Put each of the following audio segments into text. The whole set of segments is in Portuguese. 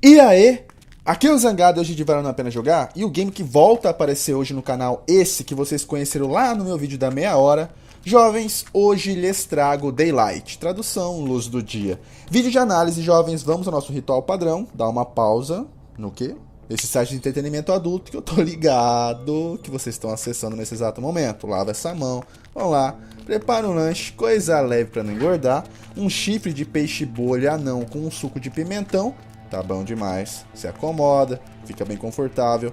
E aí, aqui é o Zangado, hoje de Valendo a Pena Jogar, e o game que volta a aparecer hoje no canal, esse que vocês conheceram lá no meu vídeo da meia hora. Jovens, hoje lhes trago Daylight, tradução, luz do dia. Vídeo de análise, jovens, vamos ao nosso ritual padrão, dá uma pausa, no quê? Esse site de entretenimento adulto que eu tô ligado que vocês estão acessando nesse exato momento. Lava essa mão, vamos lá, prepara um lanche, coisa leve para não engordar, um chifre de peixe bolha anão com um suco de pimentão. Tá bom demais, se acomoda, fica bem confortável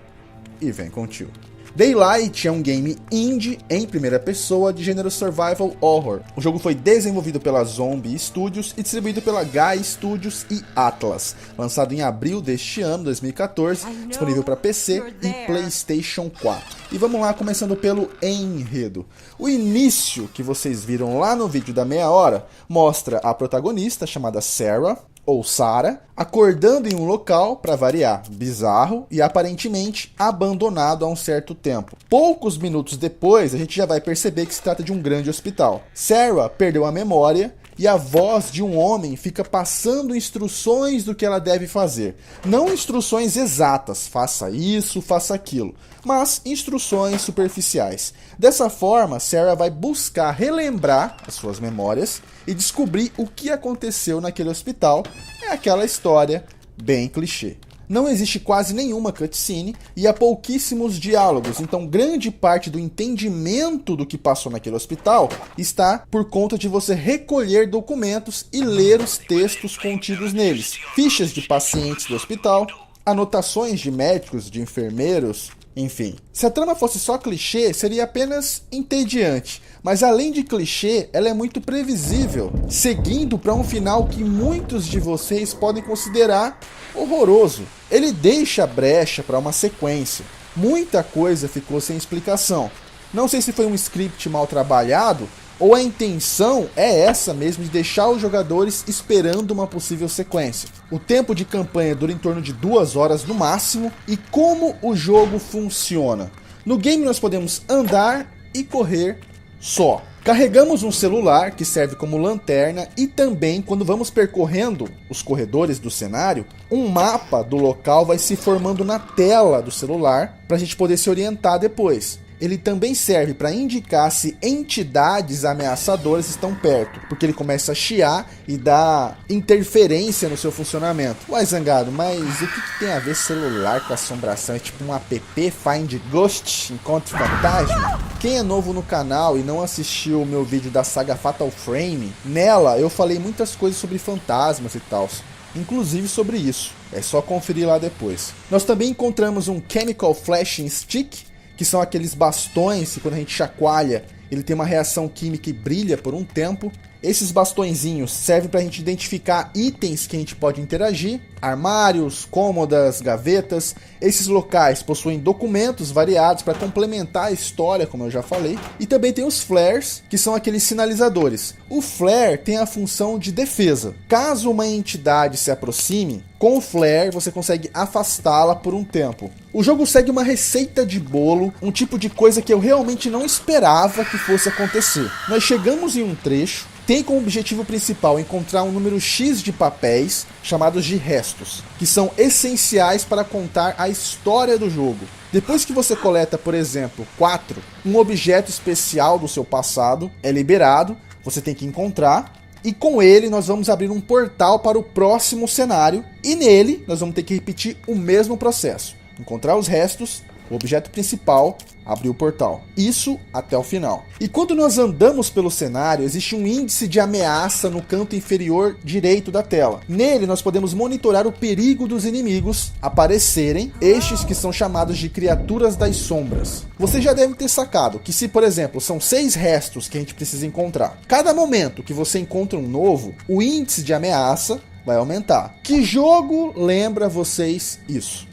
e vem com o tio. Daylight é um game indie em primeira pessoa de gênero survival horror. O jogo foi desenvolvido pela Zombie Studios e distribuído pela Gaia Studios e Atlas. Lançado em abril deste ano, 2014, disponível para PC e PlayStation 4. E vamos lá, começando pelo enredo. O início que vocês viram lá no vídeo da meia hora mostra a protagonista chamada Sarah, ou Sarah, acordando em um local, para variar, bizarro e aparentemente abandonado há um certo tempo. Poucos minutos depois, a gente já vai perceber que se trata de um grande hospital. Sarah perdeu a memória e a voz de um homem fica passando instruções do que ela deve fazer. Não instruções exatas, faça isso, faça aquilo, mas instruções superficiais. Dessa forma, Sarah vai buscar relembrar as suas memórias e descobrir o que aconteceu naquele hospital. É aquela história bem clichê. Não existe quase nenhuma cutscene e há pouquíssimos diálogos, então grande parte do entendimento do que passou naquele hospital está por conta de você recolher documentos e ler os textos contidos neles. Fichas de pacientes do hospital, anotações de médicos, de enfermeiros, enfim. Se a trama fosse só clichê, seria apenas entediante. Mas além de clichê, ela é muito previsível, seguindo para um final que muitos de vocês podem considerar horroroso. Ele deixa brecha para uma sequência. Muita coisa ficou sem explicação. Não sei se foi um script mal trabalhado, ou a intenção é essa mesmo, de deixar os jogadores esperando uma possível sequência. O tempo de campanha dura em torno de 2 horas no máximo. E como o jogo funciona? No game nós podemos andar e correr só. Carregamos um celular que serve como lanterna e também, quando vamos percorrendo os corredores do cenário, um mapa do local vai se formando na tela do celular para a gente poder se orientar depois. Ele também serve para indicar se entidades ameaçadoras estão perto, porque ele começa a chiar e dá interferência no seu funcionamento. Uai, Zangado, mas o que tem a ver celular com assombração? É tipo um app Find Ghost, Encontre Fantasma? Quem é novo no canal e não assistiu o meu vídeo da saga Fatal Frame, nela eu falei muitas coisas sobre fantasmas e tal, inclusive sobre isso. É só conferir lá depois. Nós também encontramos um Chemical Flashing Stick, que são aqueles bastões que quando a gente chacoalha, ele tem uma reação química e brilha por um tempo. Esses bastõezinhos servem para a gente identificar itens que a gente pode interagir, armários, cômodas, gavetas. Esses locais possuem documentos variados para complementar a história, como eu já falei. E também tem os flares, que são aqueles sinalizadores. O flare tem a função de defesa. Caso uma entidade se aproxime, com o flare você consegue afastá-la por um tempo. O jogo segue uma receita de bolo, um tipo de coisa que eu realmente não esperava que fosse acontecer. Nós chegamos em um trecho, tem como objetivo principal encontrar um número X de papéis, chamados de restos, que são essenciais para contar a história do jogo. Depois que você coleta, por exemplo, 4, um objeto especial do seu passado é liberado, você tem que encontrar, e com ele nós vamos abrir um portal para o próximo cenário, e nele nós vamos ter que repetir o mesmo processo. Encontrar os restos, o objeto principal, abrir o portal. Isso até o final. E quando nós andamos pelo cenário, existe um índice de ameaça no canto inferior direito da tela. Nele nós podemos monitorar o perigo dos inimigos aparecerem, estes que são chamados de criaturas das sombras. Você já deve ter sacado que se, por exemplo, são 6 restos que a gente precisa encontrar, cada momento que você encontra um novo, o índice de ameaça vai aumentar. Que jogo lembra vocês isso?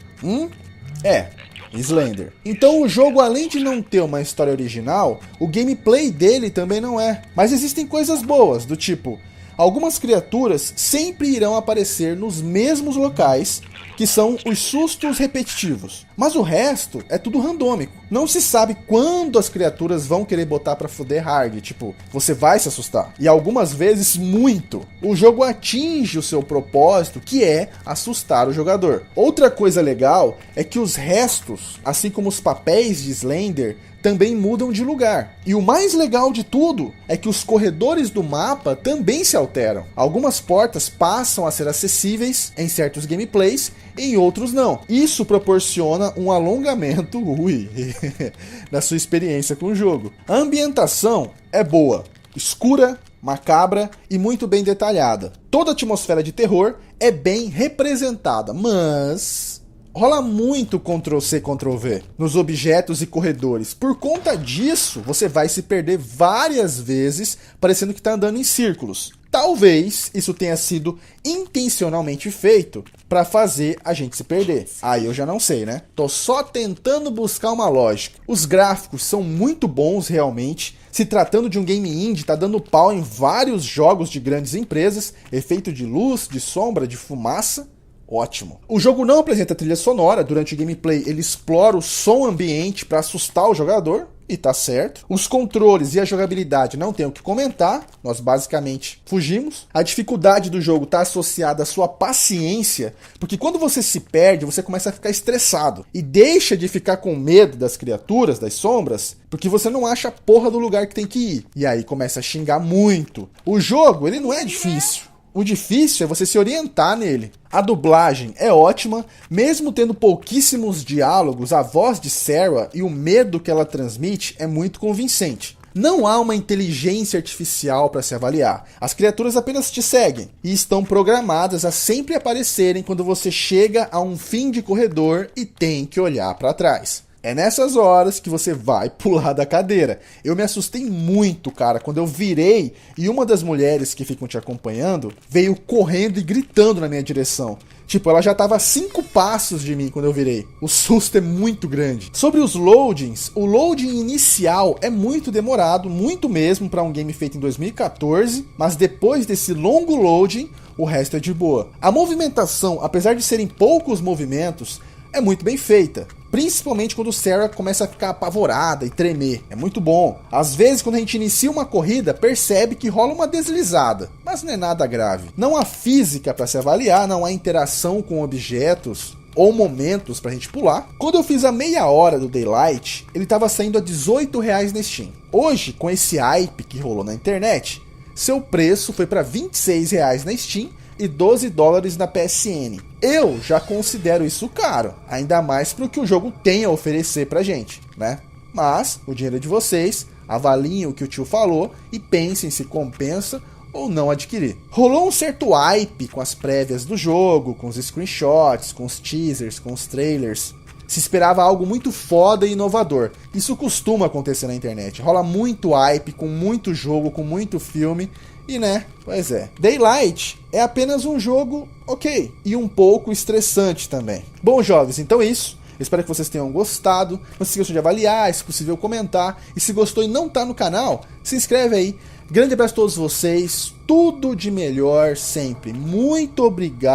Slender. Então o jogo, além de não ter uma história original, o gameplay dele também não é. Mas existem coisas boas, do tipo, algumas criaturas sempre irão aparecer nos mesmos locais, que são os sustos repetitivos. Mas o resto é tudo randômico. Não se sabe quando as criaturas vão querer botar pra fuder hard, tipo, você vai se assustar. E algumas vezes muito. O jogo atinge o seu propósito, que é assustar o jogador. Outra coisa legal é que os restos, assim como os papéis de Slender, também mudam de lugar. E o mais legal de tudo é que os corredores do mapa também se alteram. Algumas portas passam a ser acessíveis em certos gameplays, em outros não. Isso proporciona um alongamento na sua experiência com o jogo. A ambientação é boa, escura, macabra e muito bem detalhada. Toda a atmosfera de terror é bem representada, mas rola muito Ctrl+C, Ctrl+V nos objetos e corredores. Por conta disso, você vai se perder várias vezes, parecendo que está andando em círculos. Talvez isso tenha sido intencionalmente feito para fazer a gente se perder. Aí eu já não sei, né? Tô só tentando buscar uma lógica. Os gráficos são muito bons realmente. Se tratando de um game indie, tá dando pau em vários jogos de grandes empresas. Efeito de luz, de sombra, de fumaça. Ótimo. O jogo não apresenta trilha sonora. Durante o gameplay ele explora o som ambiente para assustar o jogador, e tá certo. Os controles e a jogabilidade não tem o que comentar, nós basicamente fugimos. A dificuldade do jogo tá associada à sua paciência, porque quando você se perde, você começa a ficar estressado e deixa de ficar com medo das criaturas, das sombras, porque você não acha a porra do lugar que tem que ir. E aí começa a xingar muito. O jogo, ele não é difícil. O difícil é você se orientar nele. A dublagem é ótima, mesmo tendo pouquíssimos diálogos, a voz de Sarah e o medo que ela transmite é muito convincente. Não há uma inteligência artificial para se avaliar. As criaturas apenas te seguem e estão programadas a sempre aparecerem quando você chega a um fim de corredor e tem que olhar para trás. É nessas horas que você vai pular da cadeira. Eu me assustei muito, cara, quando eu virei e uma das mulheres que ficam te acompanhando veio correndo e gritando na minha direção. Tipo, ela já tava a 5 passos de mim quando eu virei. O susto é muito grande. Sobre os loadings, o loading inicial é muito demorado, muito mesmo para um game feito em 2014, mas depois desse longo loading, o resto é de boa. A movimentação, apesar de serem poucos movimentos, é muito bem feita. Principalmente quando Sarah começa a ficar apavorada e tremer. É muito bom. Às vezes, quando a gente inicia uma corrida, percebe que rola uma deslizada. Mas não é nada grave. Não há física para se avaliar, não há interação com objetos ou momentos pra gente pular. Quando eu fiz a meia hora do Daylight, ele tava saindo a R$18 na Steam. Hoje, com esse hype que rolou na internet, seu preço foi para R$26 na Steam e $12 na PSN. Eu já considero isso caro, ainda mais pro que o jogo tem a oferecer pra gente, né? Mas o dinheiro é de vocês, avaliem o que o tio falou e pensem se compensa ou não adquirir. Rolou um certo hype com as prévias do jogo, com os screenshots, com os teasers, com os trailers. Se esperava algo muito foda e inovador. Isso costuma acontecer na internet. Rola muito hype, com muito jogo, com muito filme. E né, pois é. Daylight é apenas um jogo ok. E um pouco estressante também. Bom, jovens, então é isso. Espero que vocês tenham gostado. Não se esqueçam de avaliar, se possível comentar. E se gostou e não tá no canal, se inscreve aí. Grande abraço a todos vocês. Tudo de melhor sempre. Muito obrigado.